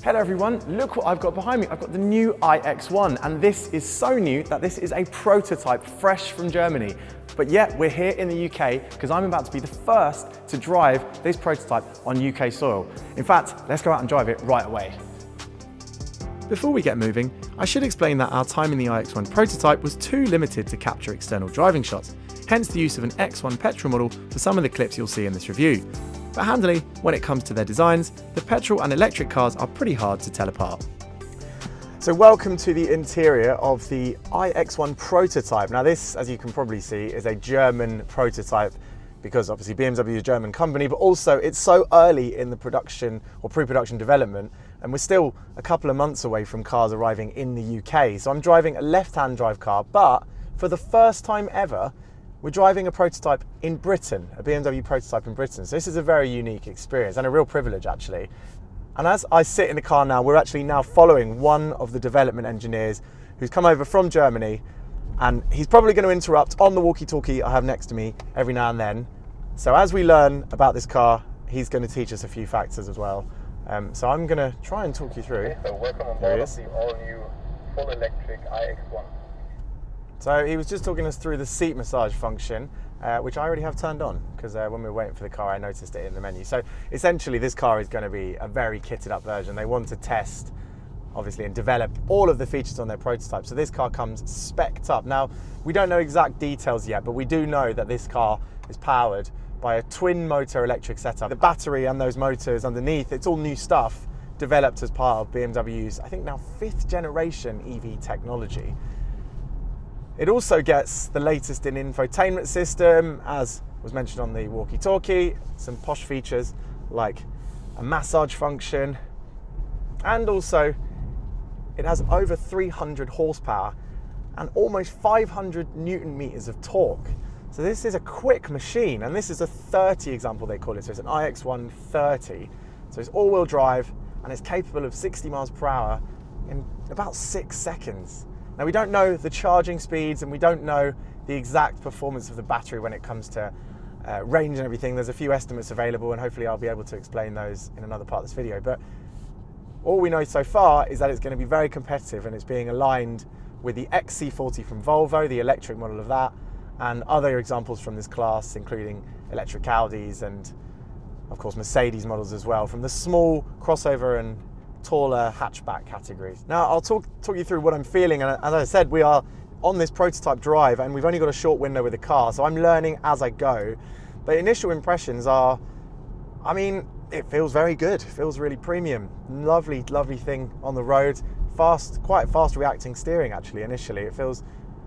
Hello everyone, look what I've got behind me. I've got the new iX1, and this is so new that this is a prototype fresh from Germany. But yet we're here in the UK because I'm about to be the first to drive this prototype on UK soil. In fact, let's go out and drive it right away. Before we get moving, I should explain that our time in the iX1 prototype was too limited to capture external driving shots, hence the use of an X1 petrol model for some of the clips you'll see in this review. But handily, when it comes to their designs, the petrol and electric cars are pretty hard to tell apart. So welcome to the interior of the iX1 prototype. Now this, as you can probably see, is a German prototype because obviously BMW is a German company, but also it's so early in the production or pre-production development, and we're still a couple of months away from cars arriving in the UK. So I'm driving a left-hand drive car, but for the first time ever, we're driving a prototype in Britain, a BMW prototype in Britain. So this is a very unique experience and a real privilege actually. And as I sit in the car now, we're actually now following one of the development engineers who's come over from Germany, and he's probably going to interrupt on the walkie-talkie I have next to me every now and then. So as we learn about this car, he's going to teach us a few factors as well. So I'm going to try and talk you through. Okay, so welcome on board of the all-new full electric iX1. So he was just talking us through the seat massage function, which I already have turned on because when we were waiting for the car, I noticed it in the menu. So essentially this car is going to be a very kitted up version. They want to test, obviously, and develop all of the features on their prototype. So this car comes spec'd up. Now, we don't know exact details yet, but we do know that this car is powered by a twin motor electric setup. The battery and those motors underneath, it's all new stuff developed as part of BMW's, I think now 5th generation EV technology. It also gets the latest in infotainment system, as was mentioned on the walkie-talkie, some posh features like a massage function, and also it has over 300 horsepower and almost 500 Newton meters of torque. So this is a quick machine, and this is a 30 example they call it, so it's an iX1 30. So it's all-wheel drive and it's capable of 60 miles per hour in about 6 seconds. Now we don't know the charging speeds and we don't know the exact performance of the battery when it comes to range and everything. There's a few estimates available and hopefully I'll be able to explain those in another part of this video. But all we know so far is that it's going to be very competitive, and it's being aligned with the XC40 from Volvo, the electric model of that, and other examples from this class, including electric Audis and of course Mercedes models as well, from the small crossover and taller hatchback categories. Now I'll talk you through what I'm feeling, and as I said, we are on this prototype drive and we've only got a short window with the car, so I'm learning as I go. But initial impressions are, I mean, it feels very good. It feels really premium. Lovely thing on the road. Fast, quite fast reacting steering actually initially. It feels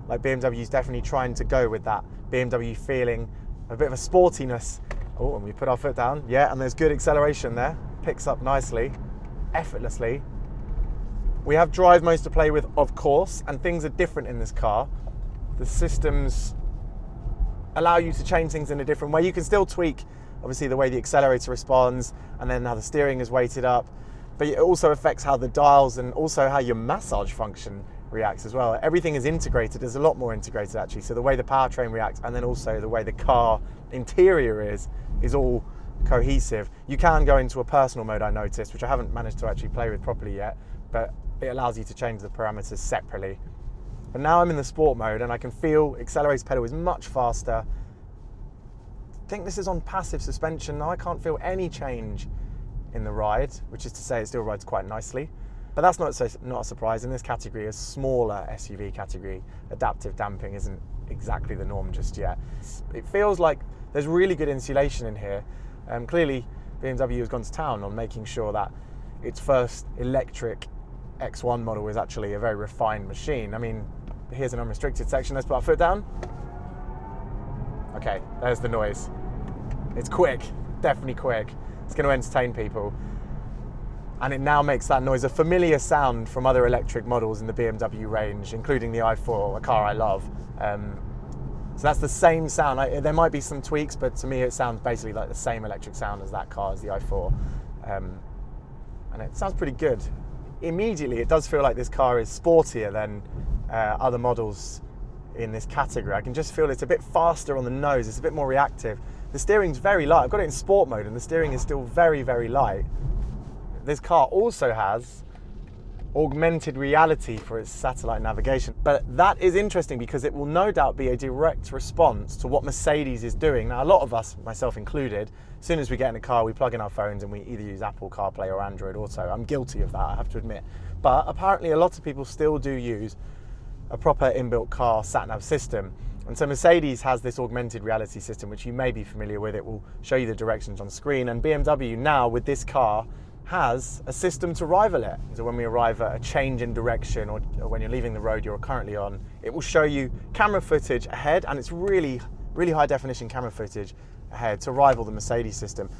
like BMW's definitely trying to go with that BMW feeling, a bit of a sportiness. Oh, and we put our foot down, yeah, and there's good acceleration there. Picks up nicely, effortlessly. We have drive modes to play with, of course, and things are different in this car. The systems allow you to change things in a different way. You can still tweak, obviously, the way the accelerator responds and then how the steering is weighted up, but it also affects how the dials and also how your massage function reacts as well. Everything is integrated. There's a lot more integrated actually. So the way the powertrain reacts and then also the way the car interior is all cohesive. You can go into a personal mode, I noticed, which I haven't managed to actually play with properly yet, but it allows you to change the parameters separately. But now I'm in the sport mode and I can feel accelerator pedal is much faster. I think this is on passive suspension now. I can't feel any change in the ride, which is to say it still rides quite nicely. But that's not a surprise. In this category, a smaller SUV category, adaptive damping isn't exactly the norm just yet. It feels like there's really good insulation in here. Clearly, BMW has gone to town on making sure that its first electric X1 model is actually a very refined machine. I mean, here's an unrestricted section. Let's put our foot down. Okay, there's the noise. It's quick, definitely quick. It's going to entertain people. And it now makes that noise a familiar sound from other electric models in the BMW range, including the i4, a car I love. So that's the same sound. There might be some tweaks, but to me it sounds basically like the same electric sound as that car, as the i4. And it sounds pretty good. Immediately it does feel like this car is sportier than other models in this category. I can just feel it's a bit faster on the nose, it's a bit more reactive. The steering's very light. I've got it in sport mode and the steering is still very, very light. this car also has augmented reality for its satellite navigation. But that is interesting because it will no doubt be a direct response to what Mercedes is doing. Now, a lot of us, myself included, as soon as we get in a car, we plug in our phones and we either use Apple CarPlay or Android Auto. I'm guilty of that, I have to admit. But apparently a lot of people still do use a proper inbuilt car satnav system. And so Mercedes has this augmented reality system, which you may be familiar with. It will show you the directions on screen. And BMW now, with this car, has a system to rival it. So when we arrive at a change in direction, or when you're leaving the road you're currently on, it will show you camera footage ahead, and it's really high definition camera footage ahead to rival the Mercedes system,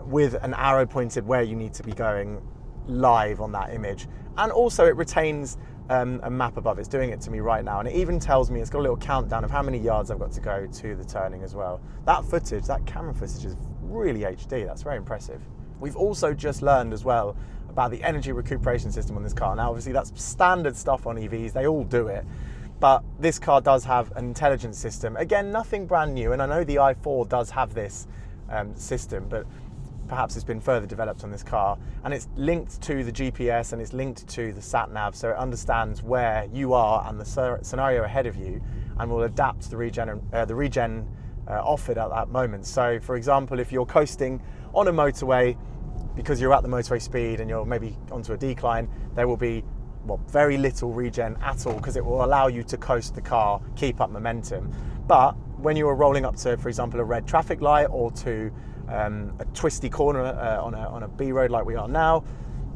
with an arrow pointed where you need to be going live on that image. And also it retains a map above. It's doing it to me right now, and it even tells me, it's got a little countdown of how many yards I've got to go to the turning as well. That footage, that camera footage, is really HD. That's very impressive. We've also just learned as well about the energy recuperation system on this car. Now, obviously that's standard stuff on EVs, they all do it, but this car does have an intelligence system. Again, nothing brand new, and I know the i4 does have this system, but perhaps it's been further developed on this car, and it's linked to the GPS and it's linked to the satnav, so it understands where you are and the scenario ahead of you, and will adapt the regen offered at that moment. So for example, if you're coasting on a motorway because you're at the motorway speed and you're maybe onto a decline, there will be very little regen at all, because it will allow you to coast the car, keep up momentum. But when you are rolling up to, for example, a red traffic light, or to a twisty corner on a B road like we are now,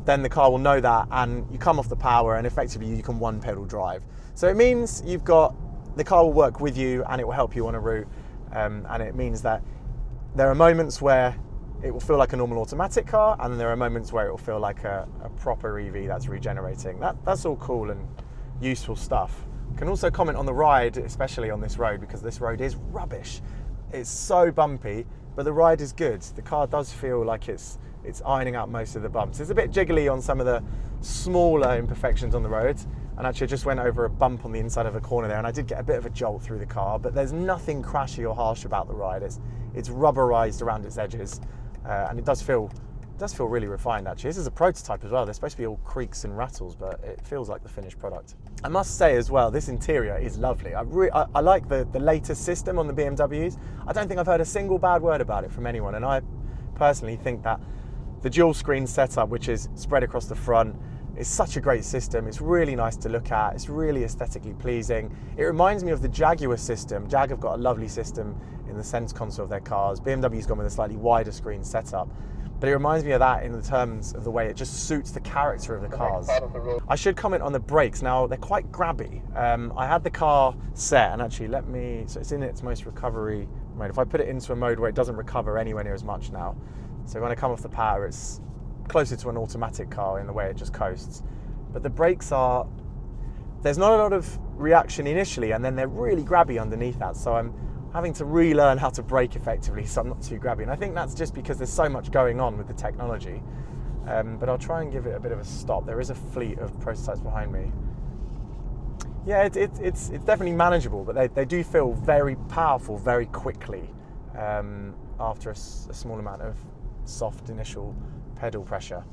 then the car will know that, and you come off the power and effectively you can one pedal drive. So it means the car will work with you and it will help you on a route, and it means that there are moments where it will feel like a normal automatic car, and then there are moments where it will feel like a proper EV that's regenerating. That's all cool and useful stuff. You can also comment on the ride, especially on this road, because this road is rubbish. It's so bumpy, but the ride is good. The car does feel like it's ironing out most of the bumps. It's a bit jiggly on some of the smaller imperfections on the road, and actually I just went over a bump on the inside of a corner there, and I did get a bit of a jolt through the car, but there's nothing crashy or harsh about the ride. It's rubberized around its edges, and it does feel really refined actually. This is a prototype as well. They're supposed to be all creaks and rattles, but it feels like the finished product. I must say as well, this interior is lovely. I like the latest system on the BMWs. I don't think I've heard a single bad word about it from anyone, and I personally think that the dual screen setup, which is spread across the front, is such a great system. It's really nice to look at. It's really aesthetically pleasing. It reminds me of the Jaguar system. Jag have got a lovely system in the Sense console of their cars. BMW's gone with a slightly wider screen setup, but it reminds me of that in the terms of the way it just suits the character of the cars. I should comment on the brakes. Now, they're quite grabby. I had the car set, and actually so it's in its most recovery mode. If I put it into a mode where it doesn't recover anywhere near as much now, so when I come off the power, it's closer to an automatic car in the way it just coasts. But the brakes there's not a lot of reaction initially, and then they're really grabby underneath that. So I'm having to relearn how to brake effectively so I'm not too grabby. And I think that's just because there's so much going on with the technology. But I'll try and give it a bit of a stop. There is a fleet of prototypes behind me. Yeah, it's definitely manageable, but they do feel very powerful very quickly after a small amount of soft initial pedal pressure.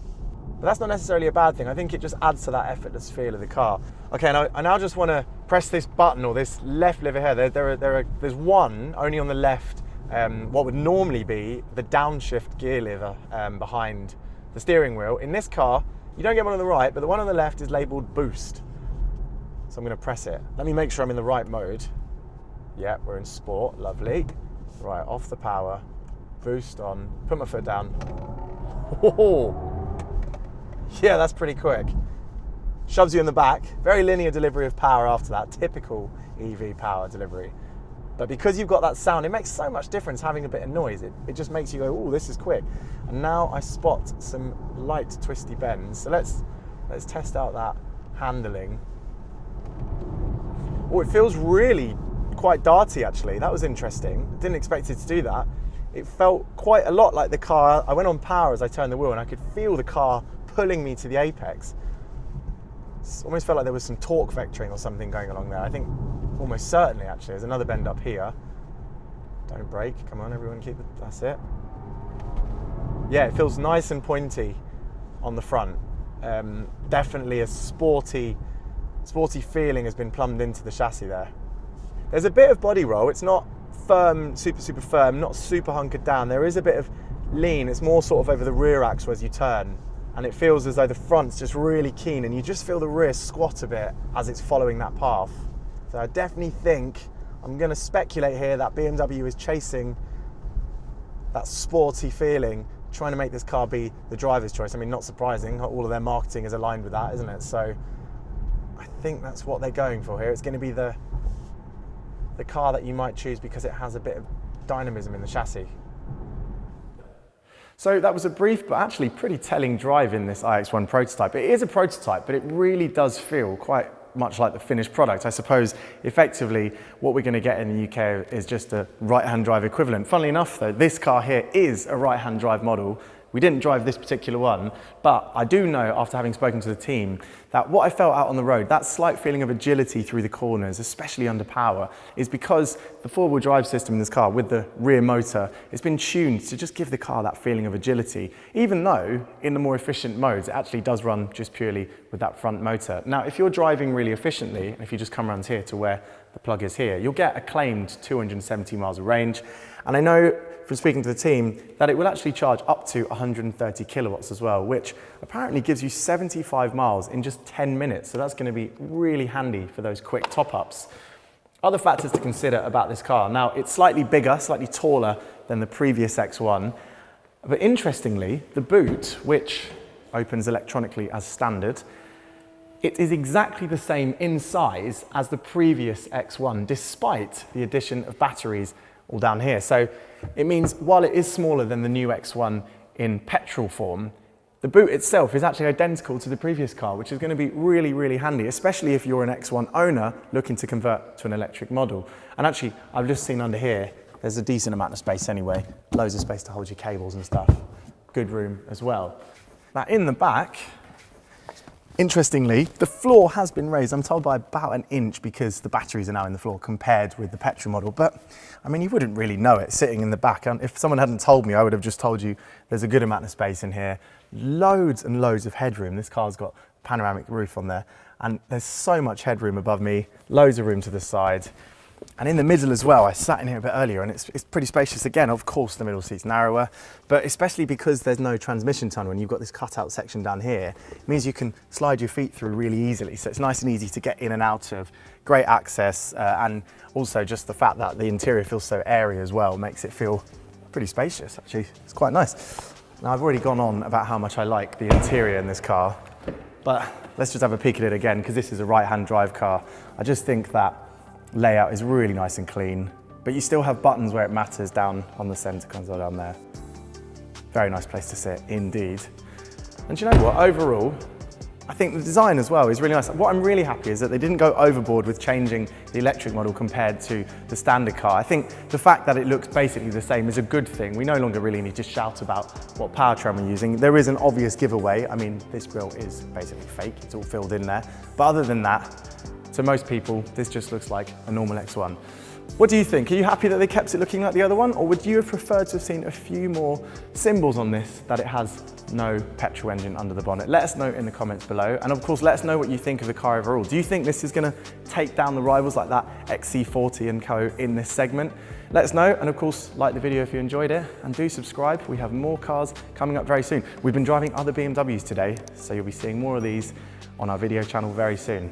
But that's not necessarily a bad thing. I think it just adds to that effortless feel of the car. Okay, I now just want to press this button, or this left lever here. There's one only on the left, what would normally be the downshift gear lever behind the steering wheel. In this car, you don't get one on the right, but the one on the left is labeled boost. So I'm going to press it. Let me make sure I'm in the right mode. Yeah, we're in sport, lovely. Right, off the power, boost on, put my foot down. Oh, yeah, that's pretty quick. Shoves you in the back. Very linear delivery of power after that, typical EV power delivery. But because you've got that sound, it makes so much difference having a bit of noise. It just makes you go, oh, this is quick. And now I spot some light twisty bends. So let's test out that handling. Oh, it feels really quite darty actually. That was interesting. Didn't expect it to do that. It felt quite a lot like the car. I went on power as I turned the wheel, and I could feel the car pulling me to the apex. It almost felt like there was some torque vectoring or something going along there. I think almost certainly actually. There's another bend up here. Don't brake, come on everyone, that's it. Yeah, it feels nice and pointy. on the front. Definitely a sporty feeling has been plumbed into the chassis there. There's a bit of body roll. It's not firm, super firm, not super hunkered down. There is a bit of lean. It's more sort of over the rear axle as you turn, and it feels as though the front's just really keen, and you just feel the rear squat a bit as it's following that path. So I definitely think, I'm going to speculate here, that BMW is chasing that sporty feeling, trying to make this car be the driver's choice. I mean, not surprising, all of their marketing is aligned with that, isn't it? So I think that's what they're going for here. It's going to be the car that you might choose because it has a bit of dynamism in the chassis. So that was a brief but actually pretty telling drive in this iX1 prototype. It is a prototype, but it really does feel quite much like the finished product. I suppose effectively what we're going to get in the UK is just a right-hand drive equivalent. Funnily enough though, this car here is a right-hand drive model. We didn't drive this particular one, but I do know after having spoken to the team that what I felt out on the road, that slight feeling of agility through the corners, especially under power, is because the four-wheel drive system in this car with the rear motor, it's been tuned to just give the car that feeling of agility, even though in the more efficient modes, it actually does run just purely with that front motor. Now, if you're driving really efficiently, and if you just come around here to where the plug is here, you'll get a claimed 270 miles of range. And I know from speaking to the team that it will actually charge up to 130 kilowatts as well, which apparently gives you 75 miles in just 10 minutes. So that's going to be really handy for those quick top-ups. Other factors to consider about this car. Now, it's slightly bigger, slightly taller than the previous X1. But interestingly, the boot, which opens electronically as standard, it is exactly the same in size as the previous X1, despite the addition of batteries all down here. So it means while it is smaller than the new X1 in petrol form, the boot itself is actually identical to the previous car, which is going to be really, really handy, especially if you're an X1 owner looking to convert to an electric model. And actually, I've just seen under here, there's a decent amount of space anyway, loads of space to hold your cables and stuff. Good room as well. Now in the back, interestingly, the floor has been raised, I'm told, by about an inch because the batteries are now in the floor compared with the petrol model. But I mean, you wouldn't really know it sitting in the back. And if someone hadn't told me, I would have just told you there's a good amount of space in here. Loads and loads of headroom. This car's got a panoramic roof on there. And there's so much headroom above me, loads of room to the side. And in the middle as well, I sat in here a bit earlier and it's pretty spacious again. Of course, the middle seat's narrower, but especially because there's no transmission tunnel and you've got this cutout section down here, it means you can slide your feet through really easily. So it's nice and easy to get in and out of, great access, and also just the fact that the interior feels so airy as well makes it feel pretty spacious, actually. It's quite nice. Now, I've already gone on about how much I like the interior in this car, but let's just have a peek at it again because this is a right-hand drive car. I just think that layout is really nice and clean, but you still have buttons where it matters down on the center console down there. Very nice place to sit indeed. And do you know what, overall, I think the design as well is really nice. What I'm really happy is that they didn't go overboard with changing the electric model compared to the standard car. I think the fact that it looks basically the same is a good thing. We no longer really need to shout about what powertrain we're using. There is an obvious giveaway. I mean, this grille is basically fake, it's all filled in there. But other than that, to most people, this just looks like a normal X1. What do you think? Are you happy that they kept it looking like the other one? Or would you have preferred to have seen a few more symbols on this that it has no petrol engine under the bonnet? Let us know in the comments below. And of course, let us know what you think of the car overall. Do you think this is gonna take down the rivals like that XC40 and co in this segment? Let us know, and of course, like the video if you enjoyed it, and do subscribe. We have more cars coming up very soon. We've been driving other BMWs today, so you'll be seeing more of these on our video channel very soon.